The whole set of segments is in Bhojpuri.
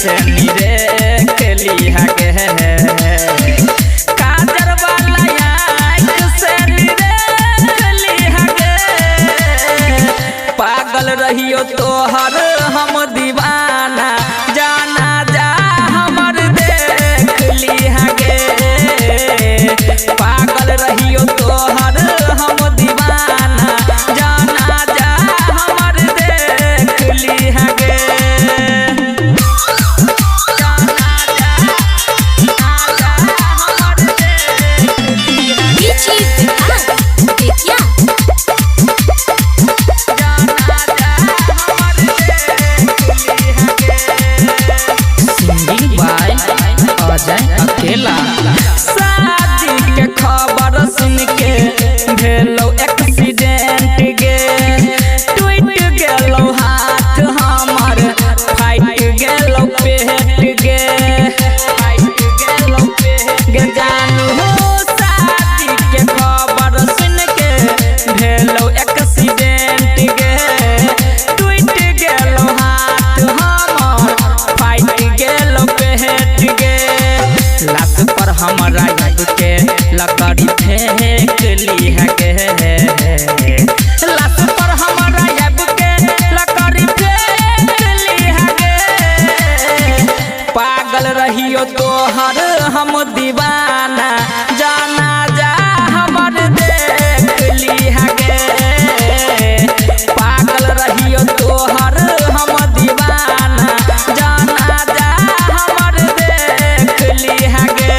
से निरेख लिया गे काजर वाला आँख से निरेख लिया गे पागल रहियो तोहर हम दीवाना जाना जा हमर देख लिया गे पागल रहियो तोहर हम दीवाना जाना जा हमर देख लिया गे अकेला शादी के खबर सुन के भेलो एक्सीडेंट गे टूट गेलो हाथ हमर फाइट गेलो पेट गे जानू हो शादी के खबर सुन के भेलो एक्सीडेंट गे टूट गेलो हाथ हमर फाइट गेलो पेट गे लाश पर हमरा याद के लकड़ी फेंक लिया गे लाश पर हमरा याद के लकड़ी फेंक लिया गे पागल रहियो तोहर हम दीवाना जाना जा हमर देख लिया गे पागल रहियो तोहर हम दीवाना जाना जा हमर देख लिया गे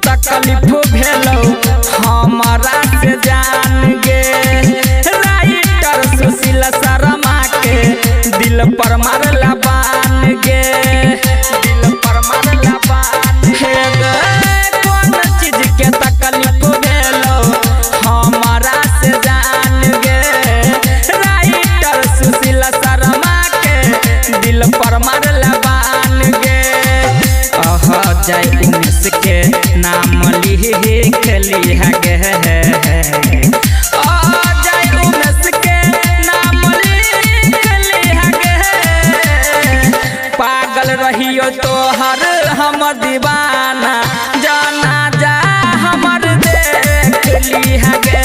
तकलीफ भेलो हमारा से जान गे राइटर सुशील शर्मा के दिल पर मारला बान गे दिल पर मारला बान हे गे कौन चीज के तकलीफ भेलो हमारा से जान गे राइटर सुशील शर्मा के दिल पर मारला बान गे जाय उमेश के नाम लिख लिया गे जाय उमेश के नाम लिख लिया गे पागल रहियो तोहर हम दीवाना जाना जा हमर देख लिया गे